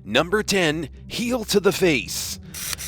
Number 10. Heel to the face.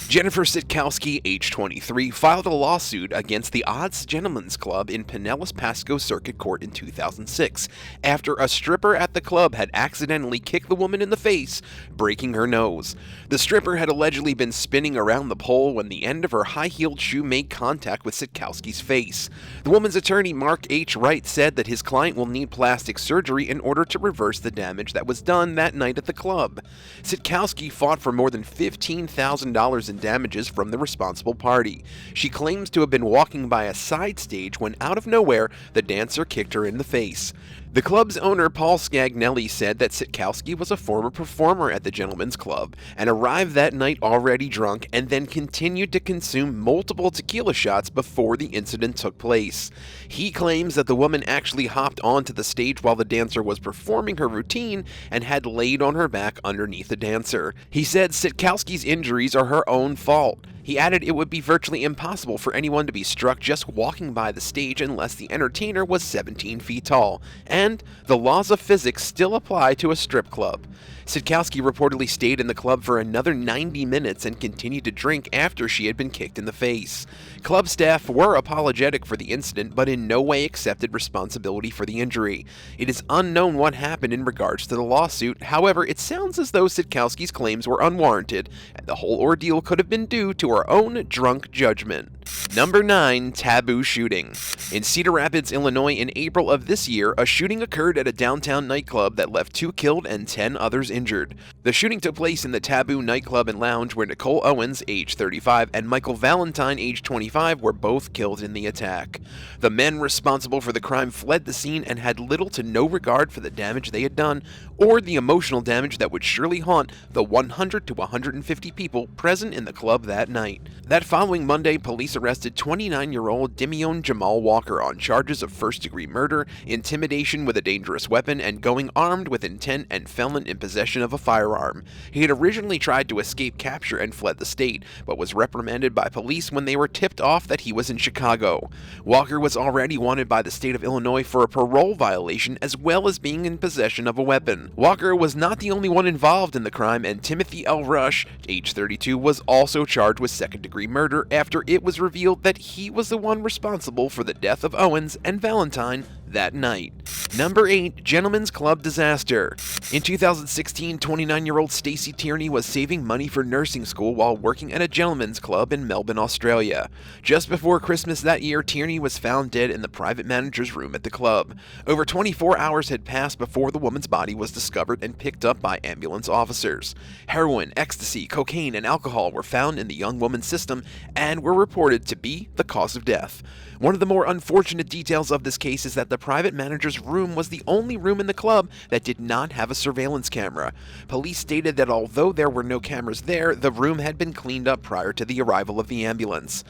Jennifer Sitkowski, age 23, filed a lawsuit against the Odds Gentlemen's Club in Pinellas Pasco Circuit Court in 2006 after a stripper at the club had accidentally kicked the woman in the face, breaking her nose. The stripper had allegedly been spinning around the pole when the end of her high-heeled shoe made contact with Sitkowski's face. The woman's attorney, Mark H. Wright, said that his client will need plastic surgery in order to reverse the damage that was done that night at the club. Sitkowski fought for more than $15,000 in damages from the responsible party. She claims to have been walking by a side stage when out of nowhere, the dancer kicked her in the face. The club's owner, Paul Scagnelli, said that Sitkowski was a former performer at the Gentlemen's Club and arrived that night already drunk and then continued to consume multiple tequila shots before the incident took place. He claims that the woman actually hopped onto the stage while the dancer was performing her routine and had laid on her back underneath the dancer. He said Sitkowski's injuries are her own fault. He added it would be virtually impossible for anyone to be struck just walking by the stage unless the entertainer was 17 feet tall, and the laws of physics still apply to a strip club. Sitkowski reportedly stayed in the club for another 90 minutes and continued to drink after she had been kicked in the face. Club staff were apologetic for the incident, but in no way accepted responsibility for the injury. It is unknown what happened in regards to the lawsuit. However, it sounds as though Sitkowski's claims were unwarranted, and the whole ordeal could have been due to her own drunk judgment. Number 9. Taboo shooting. In Cedar Rapids, Illinois, in April of this year, a shooting occurred at a downtown nightclub that left 2 killed and 10 others injured. The shooting took place in the Taboo nightclub and lounge where Nicole Owens, age 35, and Michael Valentine, age 25, were both killed in the attack. The men responsible for the crime fled the scene and had little to no regard for the damage they had done or the emotional damage that would surely haunt the 100 to 150 people present in the club that night. That following Monday, police arrested 29-year-old Dimion Jamal Walker on charges of first-degree murder, intimidation with a dangerous weapon, and going armed with intent and felon in possession of a firearm. He had originally tried to escape capture and fled the state, but was reprimanded by police when they were tipped off that he was in Chicago. Walker was already wanted by the state of Illinois for a parole violation as well as being in possession of a weapon. Walker was not the only one involved in the crime, and Timothy L. Rush, age 32, was also charged with second-degree murder after it was revealed that he was the one responsible for the death of Owens and Valentine that night. Number 8. Gentlemen's Club disaster. In 2016, 29-year-old Stacey Tierney was saving money for nursing school while working at a gentlemen's club in Melbourne, Australia. Just before Christmas that year, Tierney was found dead in the private manager's room at the club. Over 24 hours had passed before the woman's body was discovered and picked up by ambulance officers. Heroin, ecstasy, cocaine, and alcohol were found in the young woman's system and were reported to be the cause of death. One of the more unfortunate details of this case is that the private manager's room was the only room in the club that did not have a surveillance camera. Police stated that although there were no cameras there, the room had been cleaned up prior to the arrival of the ambulance.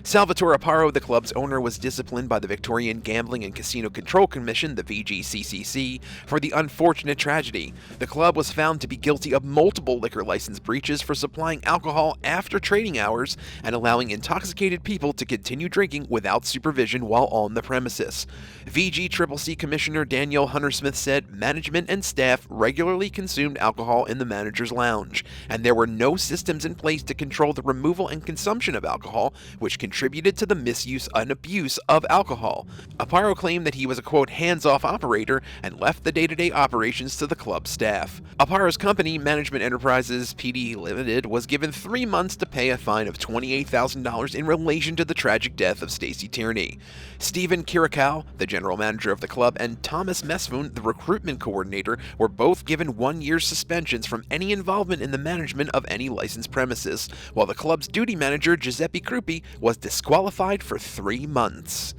Salvatore Aparo, the club's owner, was disciplined by the Victorian Gambling and Casino Control Commission, the VGCCC, for the unfortunate tragedy. The club was found to be guilty of multiple liquor license breaches for supplying alcohol after trading hours and allowing intoxicated people to continue drinking without supervision while on the premises. VGCCC Commissioner Danielle Hunter-Smith said management and staff regularly consumed alcohol in the manager's lounge, and there were no systems in place to control the removal and consumption of alcohol, which contributed to the misuse and abuse of alcohol. Aparo claimed that he was a, quote, hands-off operator and left the day-to-day operations to the club staff. Aparo's company, Management Enterprises PD Limited, was given 3 months to pay a fine of $28,000 in relation to the tragic death of Stacey Tierney. Stephen Kirikow, the general manager of the club, and Thomas Mesfoon, the recruitment coordinator, were both given 1-year suspensions from any involvement in the management of any licensed premises, while the club's duty manager, Giuseppe Krupi, was disqualified for 3 months.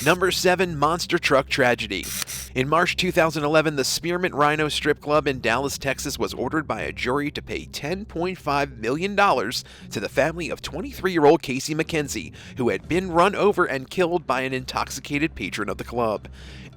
Number 7. Monster Truck Tragedy. In March 2011, the Spearmint Rhino Strip Club in Dallas, Texas was ordered by a jury to pay $10.5 million to the family of 23-year-old Casey McKenzie, who had been run over and killed by an intoxicated patron of the club.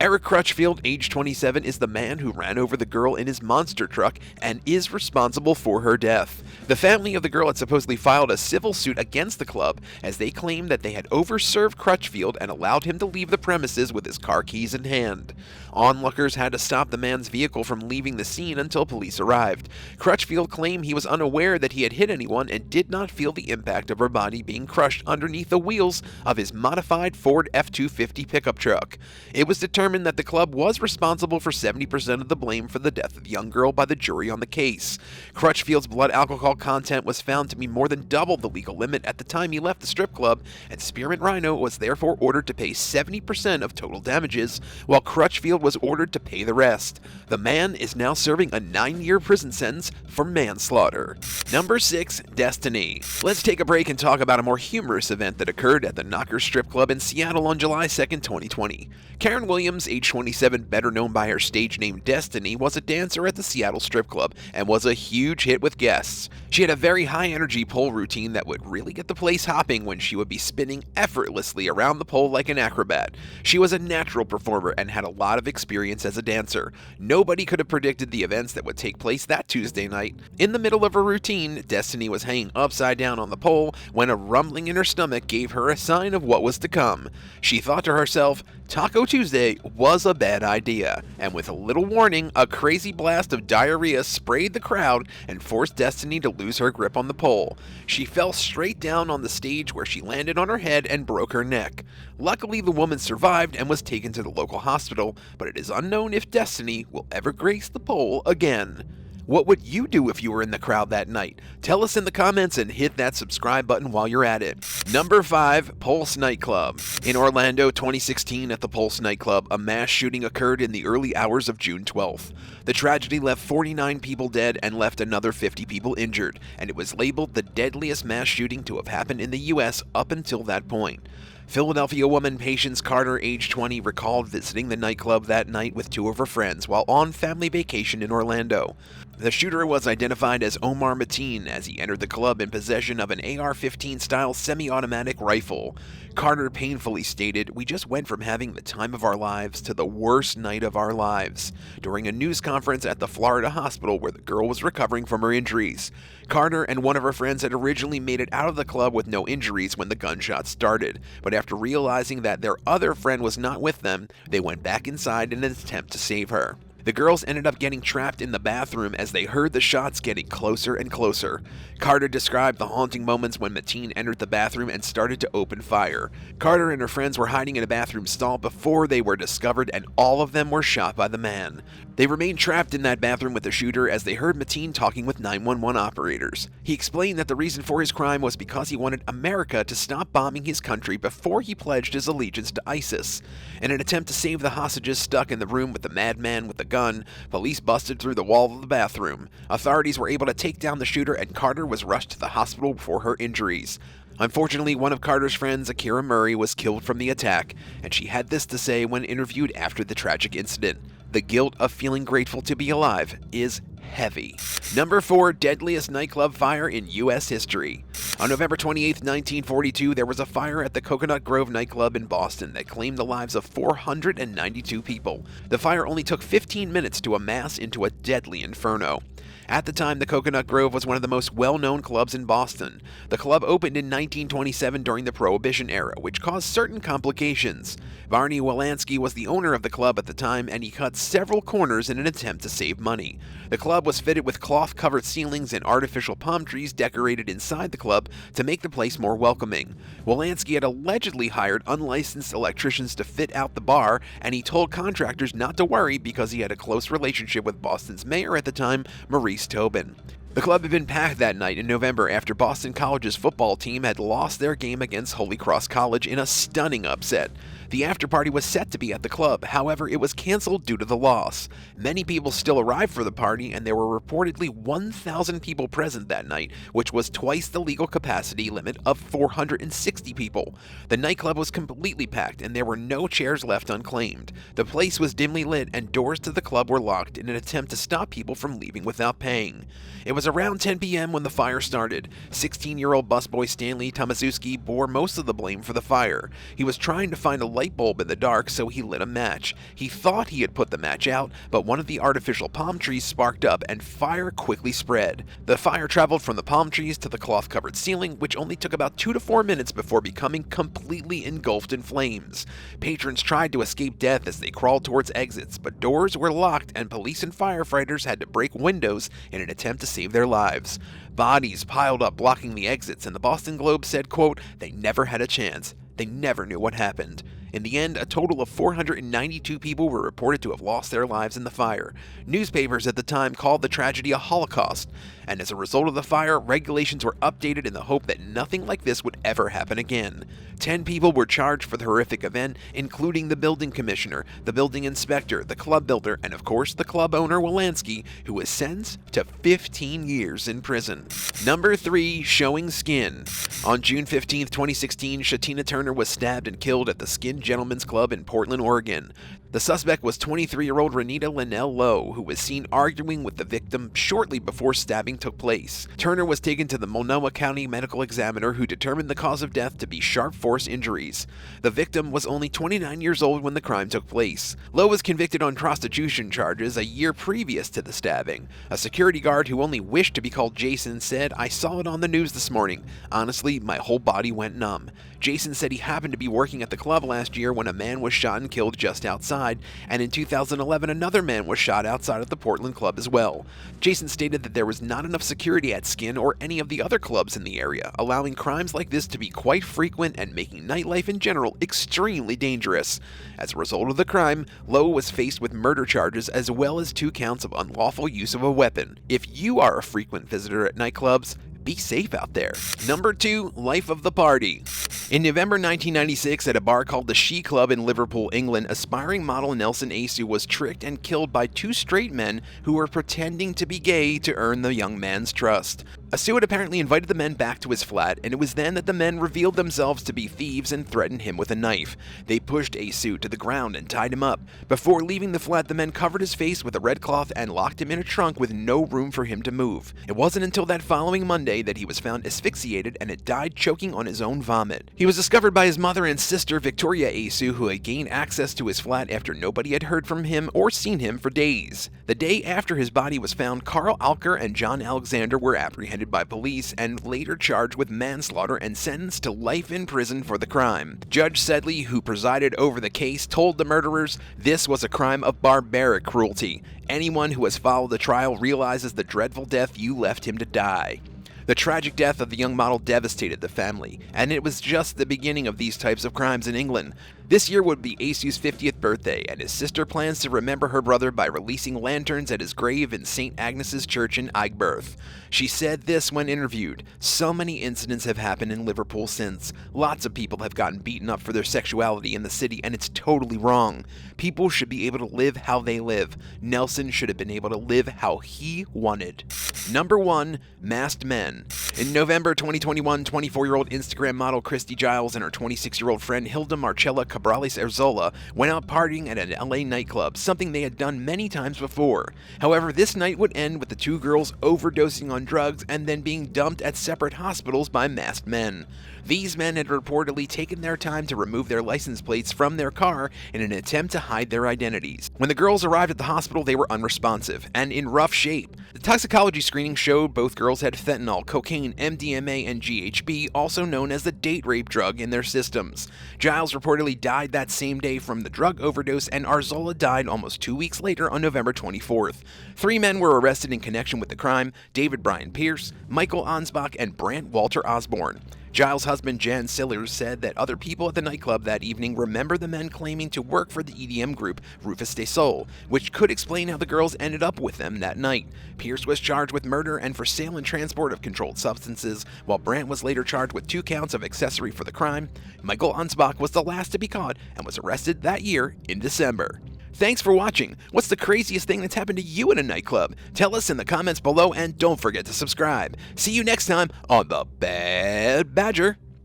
Eric Crutchfield, age 27, is the man who ran over the girl in his monster truck and is responsible for her death. The family of the girl had supposedly filed a civil suit against the club as they claimed that they had overserved Crutchfield and allowed him to leave the premises with his car keys in hand. Onlookers had to stop the man's vehicle from leaving the scene until police arrived. Crutchfield claimed he was unaware that he had hit anyone and did not feel the impact of her body being crushed underneath the wheels of his modified Ford F-250 pickup truck. It was determined that the club was responsible for 70% of the blame for the death of the young girl by the jury on the case. Crutchfield's blood alcohol content was found to be more than double the legal limit at the time he left the strip club, and Spearmint Rhino was therefore ordered to pay 70% of total damages, while Crutchfield was ordered to pay the rest. The man is now serving a 9-year prison sentence for manslaughter. Number 6. Destiny. Let's take a break and talk about a more humorous event that occurred at the Knocker Strip Club in Seattle on July 2nd, 2020. Karen Williams, age 27, better known by her stage name Destiny, was a dancer at the Seattle Strip Club and was a huge hit with guests. She had a very high-energy pole routine that would really get the place hopping when she would be spinning effortlessly around the pole like an acrobat. She was a natural performer and had a lot of experience as a dancer. Nobody could have predicted the events that would take place that Tuesday night. In the middle of her routine, Destiny was hanging upside down on the pole when a rumbling in her stomach gave her a sign of what was to come. She thought to herself, Taco Tuesday was a bad idea, and with a little warning, a crazy blast of diarrhea sprayed the crowd and forced Destiny to lose her grip on the pole. She fell straight down on the stage where she landed on her head and broke her neck. Luckily, the woman survived and was taken to the local hospital, but it is unknown if Destiny will ever grace the pole again. What would you do if you were in the crowd that night? Tell us in the comments and hit that subscribe button while you're at it. Number 5. Pulse Nightclub. In Orlando, 2016, at the Pulse Nightclub, a mass shooting occurred in the early hours of June 12th. The tragedy left 49 people dead and left another 50 people injured, and it was labeled the deadliest mass shooting to have happened in the U.S. up until that point. Philadelphia woman Patience Carter, age 20, recalled visiting the nightclub that night with 2 of her friends while on family vacation in Orlando. The shooter was identified as Omar Mateen as he entered the club in possession of an AR-15 style semi-automatic rifle. Carter painfully stated, "We just went from having the time of our lives to the worst night of our lives," during a news conference at the Florida hospital where the girl was recovering from her injuries. Carter and one of her friends had originally made it out of the club with no injuries when the gunshots started, but after realizing that their other friend was not with them, they went back inside in an attempt to save her. The girls ended up getting trapped in the bathroom as they heard the shots getting closer and closer. Carter described the haunting moments when Mateen entered the bathroom and started to open fire. Carter and her friends were hiding in a bathroom stall before they were discovered, and all of them were shot by the man. They remained trapped in that bathroom with the shooter as they heard Mateen talking with 911 operators. He explained that the reason for his crime was because he wanted America to stop bombing his country before he pledged his allegiance to ISIS. In an attempt to save the hostages stuck in the room with the madman with the gun, police busted through the wall of the bathroom. Authorities were able to take down the shooter, and Carter was rushed to the hospital for her injuries. Unfortunately, one of Carter's friends, Akira Murray, was killed from the attack, and she had this to say when interviewed after the tragic incident: "The guilt of feeling grateful to be alive is heavy." Number 4. Deadliest nightclub fire in U.S. history. On November 28, 1942, there was a fire at the Coconut Grove nightclub in Boston that claimed the lives of 492 people. The fire only took 15 minutes to amass into a deadly inferno. At the time, the Coconut Grove was one of the most well-known clubs in Boston. The club opened in 1927 during the Prohibition era, which caused certain complications. Barney Wolanski was the owner of the club at the time, and he cut several corners in an attempt to save money. The club was fitted with cloth-covered ceilings and artificial palm trees decorated inside the club to make the place more welcoming. Wolanski had allegedly hired unlicensed electricians to fit out the bar, and he told contractors not to worry because he had a close relationship with Boston's mayor at the time, Maurice Tobin. The club had been packed that night in November after Boston College's football team had lost their game against Holy Cross College in a stunning upset. The after-party was set to be at the club, however, it was canceled due to the loss. Many people still arrived for the party, and there were reportedly 1,000 people present that night, which was twice the legal capacity limit of 460 people. The nightclub was completely packed, and there were no chairs left unclaimed. The place was dimly lit, and doors to the club were locked in an attempt to stop people from leaving without paying. It was around 10 p.m. when the fire started. 16-year-old busboy Stanley Tomaszewski bore most of the blame for the fire. He was trying to find a light bulb in the dark, so he lit a match. He thought he had put the match out, but one of the artificial palm trees sparked up and fire quickly spread. The fire traveled from the palm trees to the cloth-covered ceiling, which only took about 2 to 4 minutes before becoming completely engulfed in flames. Patrons tried to escape death as they crawled towards exits, but doors were locked and police and firefighters had to break windows in an attempt to save their lives. Bodies piled up blocking the exits, and the Boston Globe said, quote, "They never had a chance. They never knew what happened." In the end, a total of 492 people were reported to have lost their lives in the fire. Newspapers at the time called the tragedy a Holocaust, and as a result of the fire, regulations were updated in the hope that nothing like this would ever happen again. 10 people were charged for the horrific event, including the building commissioner, the building inspector, the club builder, and of course the club owner Wolanski, who was sentenced to 15 years in prison. Number 3, showing skin. On June 15, 2016, Shatina Turner was stabbed and killed at the SKINN Gentlemen's Club in Portland, Oregon. The suspect was 23-year-old Renita Linnell Lowe, who was seen arguing with the victim shortly before stabbing took place. Turner was taken to the Multnomah County Medical Examiner, who determined the cause of death to be sharp force injuries. The victim was only 29 years old when the crime took place. Lowe was convicted on prostitution charges a year previous to the stabbing. A security guard who only wished to be called Jason said, "I saw it on the news this morning. Honestly, my whole body went numb." Jason said he happened to be working at the club last year when a man was shot and killed just outside, and in 2011 another man was shot outside of the Portland club as well. Jason stated that there was not enough security at SKINN or any of the other clubs in the area, allowing crimes like this to be quite frequent and making nightlife in general extremely dangerous. As a result of the crime, Lowe was faced with murder charges as well as 2 counts of unlawful use of a weapon. If you are a frequent visitor at nightclubs, be safe out there. Number 2, life of the party. In November 1996, at a bar called the She Club in Liverpool, England, aspiring model Nelson Asu was tricked and killed by 2 straight men who were pretending to be gay to earn the young man's trust. Asu had apparently invited the men back to his flat, and it was then that the men revealed themselves to be thieves and threatened him with a knife. They pushed Asu to the ground and tied him up. Before leaving the flat, the men covered his face with a red cloth and locked him in a trunk with no room for him to move. It wasn't until that following Monday that he was found asphyxiated and had died choking on his own vomit. He was discovered by his mother and sister, Victoria Asu, who had gained access to his flat after nobody had heard from him or seen him for days. The day after his body was found, Carl Alker and John Alexander were apprehended by police and later charged with manslaughter and sentenced to life in prison for the crime. Judge Sedley, who presided over the case, told the murderers, "This was a crime of barbaric cruelty. Anyone who has followed the trial realizes the dreadful death you left him to die." The tragic death of the young model devastated the family, and it was just the beginning of these types of crimes in England. This year would be Asu's 50th birthday, and his sister plans to remember her brother by releasing lanterns at his grave in St. Agnes's Church in Aigburth. She said this when interviewed, "So many incidents have happened in Liverpool since. Lots of people have gotten beaten up for their sexuality in the city, and it's totally wrong. People should be able to live how they live. Nelson should have been able to live how he wanted." Number 1, masked men. In November 2021, 24-year-old Instagram model Christy Giles and her 26-year-old friend Hilda Marcella Cabrales Erzola went out partying at an LA nightclub, something they had done many times before. However, this night would end with the 2 girls overdosing on drugs and then being dumped at separate hospitals by masked men. These men had reportedly taken their time to remove their license plates from their car in an attempt to hide their identities. When the girls arrived at the hospital, they were unresponsive and in rough shape. The toxicology screening showed both girls had fentanyl, cocaine, MDMA, and GHB, also known as the date rape drug, in their systems. Giles reportedly died that same day from the drug overdose, and Arzola died almost 2 weeks later on November 24th. 3 men were arrested in connection with the crime: David Brian Pierce, Michael Ansbach, and Brant Walter Osborne. Giles' husband Jan Sillers said that other people at the nightclub that evening remember the men claiming to work for the EDM group Rufus de Sol, which could explain how the girls ended up with them that night. Pierce was charged with murder and for sale and transport of controlled substances, while Brant was later charged with 2 counts of accessory for the crime. Michael Ansbach was the last to be caught and was arrested that year in December. Thanks for watching. What's the craziest thing that's happened to you in a nightclub? Tell us in the comments below, and don't forget to subscribe. See you next time on The Bad Badger.